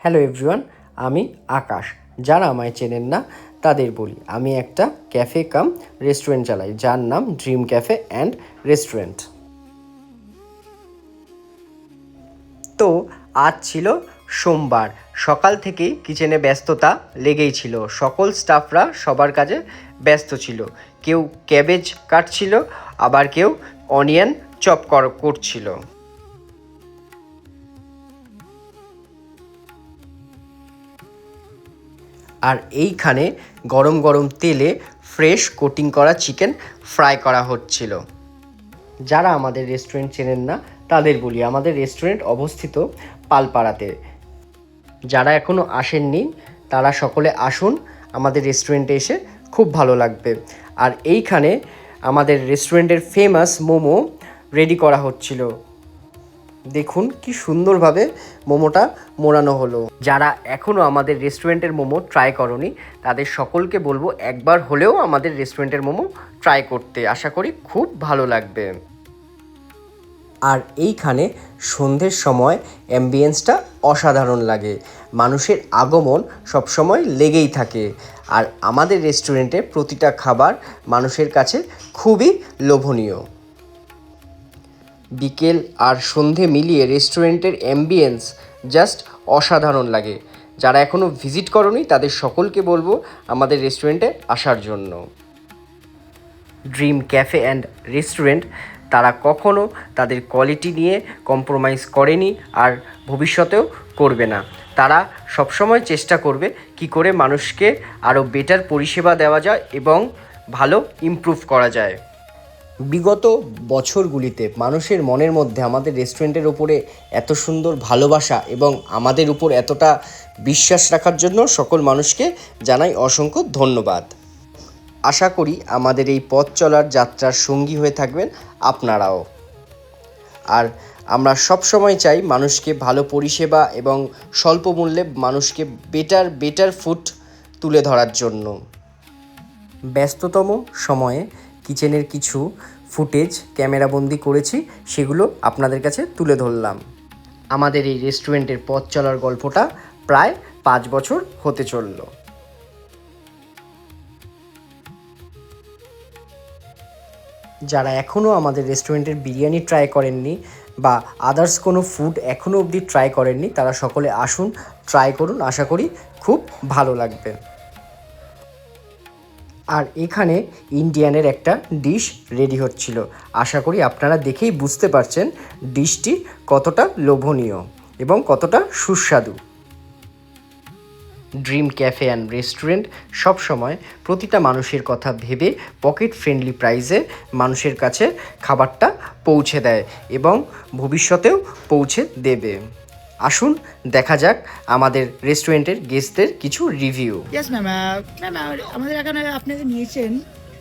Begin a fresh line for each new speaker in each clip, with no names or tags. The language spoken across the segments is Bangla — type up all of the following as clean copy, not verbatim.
হ্যালো এভরিওয়ান, আমি আকাশ। যারা আমায় চেনেন না তাদের বলি, আমি একটা ক্যাফে কাম রেস্টুরেন্ট চালাই, যার নাম ড্রিম ক্যাফে অ্যান্ড রেস্টুরেন্ট। তো আজ ছিল সোমবার, সকাল থেকেই কিচেনে ব্যস্ততা লেগেই ছিল। সকল স্টাফরা সবার কাজে ব্যস্ত ছিল। কেউ ক্যাবেজ কাটছিল, আবার কেউ অনিয়ন চপ করছিল। আর এইখানে গরম গরম তেলে ফ্রেশ কোটিং করা চিকেন ফ্রাই করা হচ্ছিল। যারা আমাদের রেস্টুরেন্ট চেনেন না তাদের বলি, আমাদের রেস্টুরেন্ট অবস্থিত পালপাড়াতে। যারা এখনও আসেননি তারা সকলে আসুন আমাদের রেস্টুরেন্টে, এসে খুব ভালো লাগবে। আর এইখানে আমাদের রেস্টুরেন্টের ফেমাস মোমো রেডি করা হচ্ছিল। দেখুন কি সুন্দরভাবে মোমোটা মোড়ানো হলো। যারা এখনও আমাদের রেস্টুরেন্টের মোমো ট্রাই করনি তাদের সকলকে বলবো একবার হলেও আমাদের রেস্টুরেন্টের মোমো ট্রাই করতে। আশা করি খুব ভালো লাগবে। আর এইখানে সন্ধ্যের সময় অ্যাম্বিয়েন্সটা অসাধারণ লাগে, মানুষের আগমন সবসময় লেগেই থাকে। আর আমাদের রেস্টুরেন্টে প্রতিটা খাবার মানুষের কাছে খুবই লোভনীয়। বিকেল আর সন্ধে মিলিয়ে রেস্টুরেন্টের অ্যাম্বিয়েন্স জাস্ট অসাধারণ লাগে। যারা এখনও ভিজিট করনি তাদের সকলকে বলবো আমাদের রেস্টুরেন্টে আসার জন্য। ড্রিম ক্যাফে অ্যান্ড রেস্টুরেন্ট তারা কখনো তাদের কোয়ালিটি নিয়ে কম্প্রোমাইজ করেনি, আর ভবিষ্যতেও করবে না। তারা সবসময় চেষ্টা করবে কি করে মানুষকে আরও বেটার পরিষেবা দেওয়া যায় এবং ভালো ইমপ্রুভ করা যায়। বিগত বছরগুলিতে মানুষের মনের মধ্যে আমাদের রেস্টুরেন্টের ওপরে এত সুন্দর ভালোবাসা এবং আমাদের উপর এতটা বিশ্বাস রাখার জন্য সকল মানুষকে জানাই অসংখ্য ধন্যবাদ। আশা করি আমাদের এই পথ চলার যাত্রার সঙ্গী হয়ে থাকবেন আপনারাও। আর আমরা সবসময় চাই মানুষকে ভালো পরিষেবা এবং স্বল্প মূল্যে মানুষকে বেটার ফুড তুলে ধরার জন্য। ব্যস্ততম সময়ে কিচেনের কিছু ফুটেজ ক্যামেরাবন্দি করেছি, সেগুলো আপনাদের কাছে তুলে ধরলাম। আমাদের এই রেস্টুরেন্টের পথ চলার গল্পটা প্রায় 5 বছর হতে চলল। যারা এখনও আমাদের রেস্টুরেন্টের বিরিয়ানি ট্রাই করেননি বা আদার্স কোনো ফুড এখনও অবধি ট্রাই করেননি তারা সকলে আসুন, ট্রাই করুন। আশা করি খুব ভালো লাগবে। আর এখানে ইন্ডিয়ানের একটা ডিশ রেডি হচ্ছিল। আশা করি আপনারা দেখেই বুঝতে পারছেন ডিশটি কতটা লোভনীয় এবং কতটা সুস্বাদু। ড্রিম ক্যাফে অ্যান্ড রেস্টুরেন্ট সবসময় প্রতিটা মানুষের কথা ভেবে পকেট ফ্রেন্ডলি প্রাইসে মানুষের কাছে খাবারটা পৌঁছে দেয় এবং ভবিষ্যতেও পৌঁছে দেবে। আসুন দেখা যাক আমাদের রেস্টুরেন্টের গেস্টদের কিছু রিভিউ।
Yes ma'am. ম্যাম আমাদের এখানে আপনি যে নিয়েছেন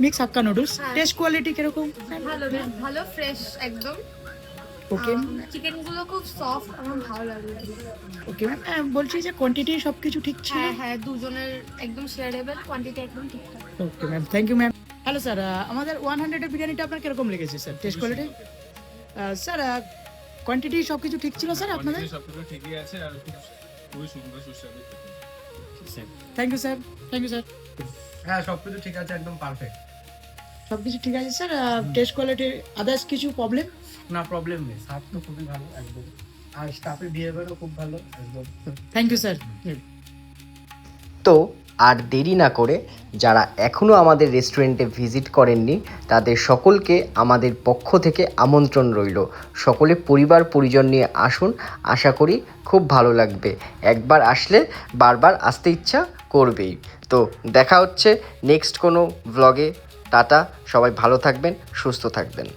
মিক্স হাক্কা নুডলস, টেস্ট কোয়ালিটি কিরকম?
ভালো ভালো, ফ্রেশ একদম।
ওকে,
চিকেন গুলো খুব সফট, আমার ভালো লাগলো।
ওকে ম্যাম, বলছি যে কোয়ান্টিটি সব কিছু ঠিক ছিল?
হ্যাঁ, দুজনের একদম শেয়ারেবল, কোয়ান্টিটি একদম ঠিকঠাক।
Okay ma'am, thank you ma'am. Hello sir, আমাদের 100 এর বিরিয়ানিটা আপনার কিরকম লেগেছে sir? Taste quality sir, quantity সব কিছু ঠিক ছিল স্যার আপনাদের?
সবকিছু ঠিকই আছে আর খুবই সুন্দর সুস্বাদু।
Thank you sir, thank you sir.
হ্যাঁ, সবকিছু ঠিক আছে, একদম পারফেক্ট।
সব কিছু ঠিক আছে স্যার। টেস্ট কোয়ালিটি আদার্স কিছু প্রবলেম?
না, প্রবলেম নেই, স্বাদ তো খুবই ভালো একদম, আর স্টাফের বিহেভিয়ারও খুব ভালো একদম।
Thank you sir.
তো আর দেরি না করে যারা এখনও আমাদের রেস্টুরেন্টে ভিজিট করেননি তাদের সকলকে আমাদের পক্ষ থেকে আমন্ত্রণ রইল। সকলে পরিবার পরিজন নিয়ে আসুন, আশা করি খুব ভালো লাগবে। একবার আসলে বারবার আসতে ইচ্ছা করবেই। তো দেখা হচ্ছে নেক্সট কোনো ভ্লগে। টাটা, সবাই ভালো থাকবেন, সুস্থ থাকবেন।